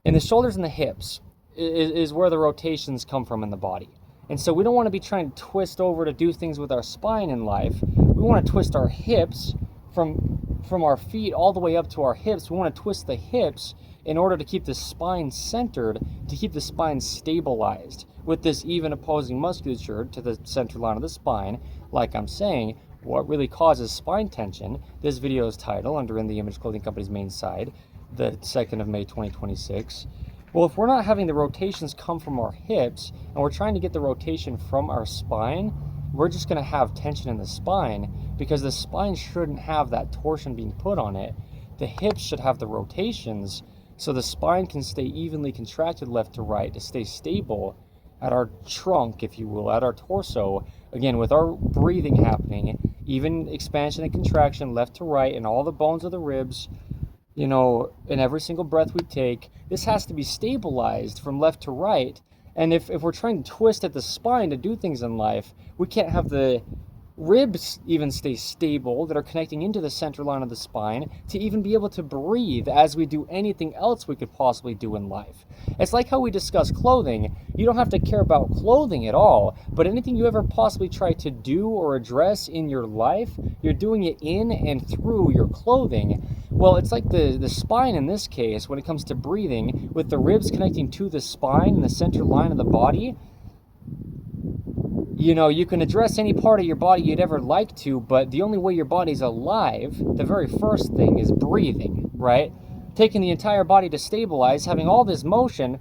And the shoulders and the hips is where the rotations come from in the body. And so we don't want to be trying to twist over to do things with our spine in life. We want to twist our hips from our feet all the way up to our hips. We want to twist the hips in order to keep the spine centered, to keep the spine stabilized with this even opposing musculature to the center line of the spine. Like I'm saying, what really causes spine tension? This video's title, under In the Image Clothing Company's main side, the 2nd of May 2026. Well, if we're not having the rotations come from our hips and we're trying to get the rotation from our spine, we're just going to have tension in the spine, because the spine shouldn't have that torsion being put on it. The hips should have the rotations so the spine can stay evenly contracted left to right to stay stable at our trunk, if you will, at our torso. Again, with our breathing happening, even expansion and contraction left to right and all the bones of the ribs, you know, in every single breath we take, this has to be stabilized from left to right. And if we're trying to twist at the spine to do things in life, we can't have the ribs even stay stable that are connecting into the center line of the spine to even be able to breathe as we do anything else we could possibly do in life. It's like how we discuss clothing. You don't have to care about clothing at all, but anything you ever possibly try to do or address in your life, you're doing it in and through your clothing. Well, it's like the spine in this case, when it comes to breathing, with the ribs connecting to the spine and the center line of the body. You know, you can address any part of your body you'd ever like to, but the only way your body's alive, the very first thing, is breathing, right? Taking the entire body to stabilize, having all this motion,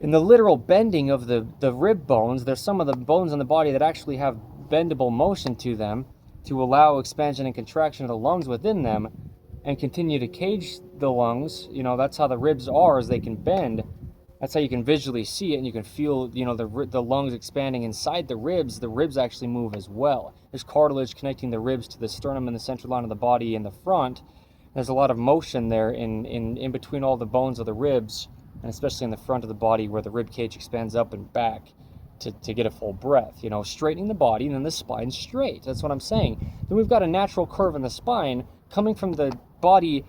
in the literal bending of the rib bones. There's some of the bones in the body that actually have bendable motion to them to allow expansion and contraction of the lungs within them and continue to cage the lungs. You know, that's how the ribs are, as they can bend. That's how you can visually see it, and you can feel, you know, the lungs expanding inside the ribs. The ribs actually move as well. There's cartilage connecting the ribs to the sternum and the central line of the body in the front. There's a lot of motion there in between all the bones of the ribs, and especially in the front of the body where the rib cage expands up and back to get a full breath. You know, straightening the body, and then the spine's straight. That's what I'm saying. Then we've got a natural curve in the spine coming from the body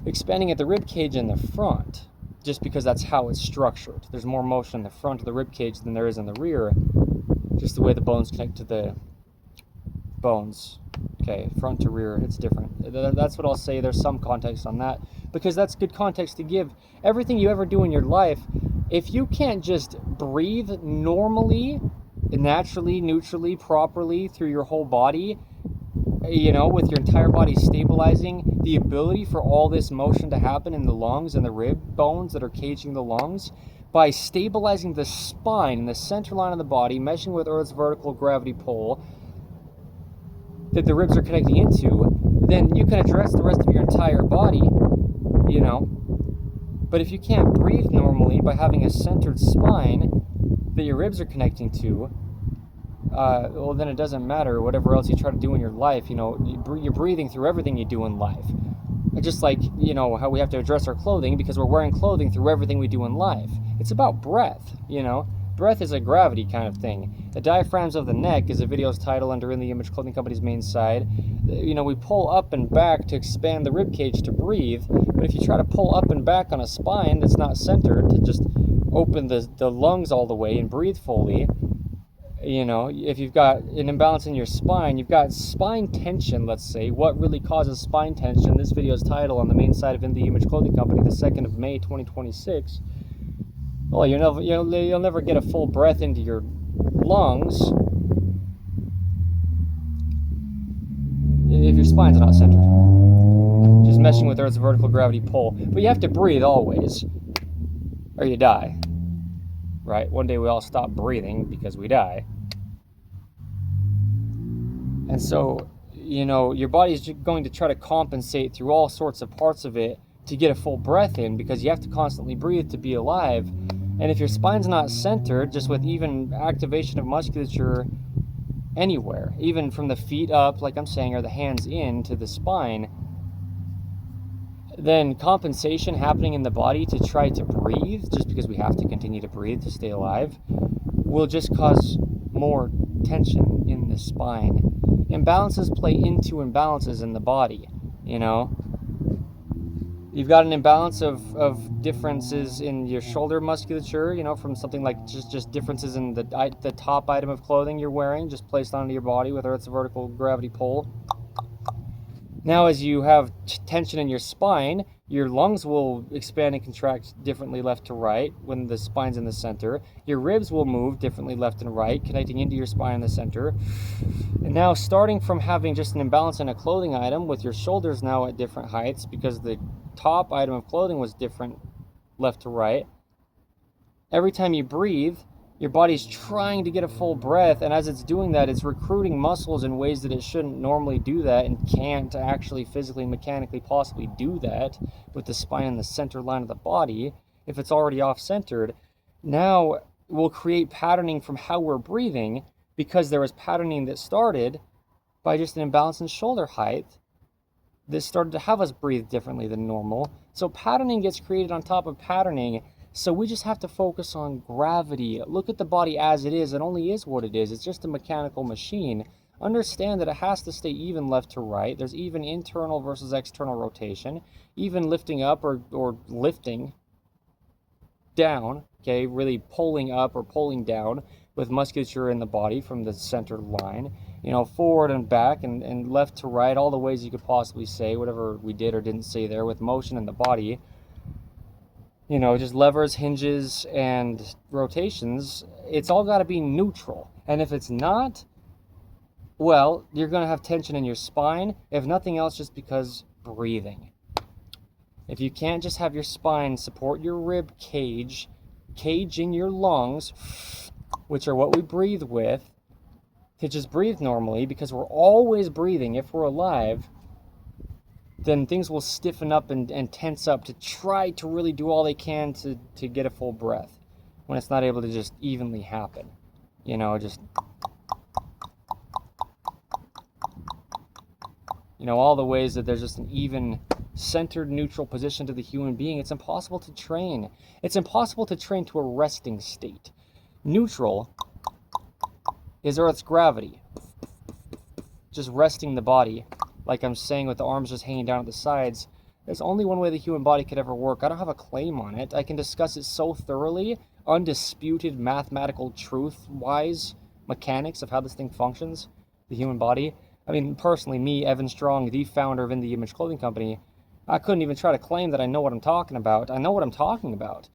expanding at the rib cage in the front, just because that's how it's structured. There's more motion in the front of the rib cage than there is in the rear, just the way the bones connect to the bones. Okay, front to rear, it's different. That's what I'll say. There's some context on that, because that's good context to give. Everything you ever do in your life, if you can't just breathe normally, naturally, neutrally, properly through your whole body, you know, with your entire body stabilizing, the ability for all this motion to happen in the lungs and the rib bones that are caging the lungs, by stabilizing the spine and the center line of the body, meshing with Earth's vertical gravity pull that the ribs are connecting into, then you can address the rest of your entire body, you know. But if you can't breathe normally by having a centered spine that your ribs are connecting to, well, then it doesn't matter whatever else you try to do in your life. You know, you're breathing through everything you do in life. Just like, you know, how we have to address our clothing, because we're wearing clothing through everything we do in life. It's about breath, you know. Breath is a gravity kind of thing. The diaphragms of the neck is a video's title under In the Image Clothing Company's main side. You know, we pull up and back to expand the rib cage to breathe, but if you try to pull up and back on a spine that's not centered to just open the lungs all the way and breathe fully, you know, if you've got an imbalance in your spine, you've got spine tension, let's say. What really causes spine tension? This video's title on the main side of In the Image Clothing Company, the 2nd of May 2026. Well, you'll never get a full breath into your lungs if your spine's not centered. Just meshing with Earth's vertical gravity pull. But you have to breathe always, or you die. Right? One day we all stop breathing because we die. And so, you know, your body's going to try to compensate through all sorts of parts of it to get a full breath in, because you have to constantly breathe to be alive. And if your spine's not centered, just with even activation of musculature anywhere, even from the feet up, like I'm saying, or the hands in to the spine, then compensation happening in the body to try to breathe, just because we have to continue to breathe to stay alive, will just cause more tension in the spine. Imbalances play into imbalances in the body, you know. You've got an imbalance of differences in your shoulder musculature, from something like just differences in the top item of clothing you're wearing, just placed onto your body with Earth's vertical gravity pull. Now, as you have tension in your spine, your lungs will expand and contract differently left to right when the spine's in the center. Your ribs will move differently left and right, connecting into your spine in the center. And now, starting from having just an imbalance in a clothing item with your shoulders now at different heights because the top item of clothing was different left to right, every time you breathe, your body's trying to get a full breath, and as it's doing that, it's recruiting muscles in ways that it shouldn't normally do that and can't actually physically, mechanically possibly do that with the spine in the center line of the body if it's already off-centered. Now we'll create patterning from how we're breathing because there was patterning that started by just an imbalance in shoulder height that started to have us breathe differently than normal. So patterning gets created on top of patterning. So we just have to focus on gravity. Look at the body as it is. It only is what it is. It's just a mechanical machine. Understand that it has to stay even left to right. There's even internal versus external rotation. Even lifting up or lifting down, okay, really pulling up or pulling down with musculature in the body from the center line, forward and back and left to right, all the ways you could possibly say whatever we did or didn't say there with motion in the body. Just levers, hinges, and rotations, it's all got to be neutral. And if it's not, well, you're going to have tension in your spine, if nothing else, just because breathing. If you can't just have your spine support your rib cage, caging your lungs, which are what we breathe with, to just breathe normally, because we're always breathing if we're alive, then things will stiffen up and tense up to try to really do all they can to get a full breath when it's not able to just evenly happen. All the ways that there's just an even centered neutral position to the human being. It's impossible to train. It's impossible to train to a resting state. Neutral is Earth's gravity, just resting the body. Like I'm saying, with the arms just hanging down at the sides, there's only one way the human body could ever work. I don't have a claim on it. I can discuss it so thoroughly, undisputed mathematical truth-wise mechanics of how this thing functions, the human body. I mean, personally, me, Evan Strong, the founder of In The Image Clothing Company, I couldn't even try to claim that I know what I'm talking about. I know what I'm talking about.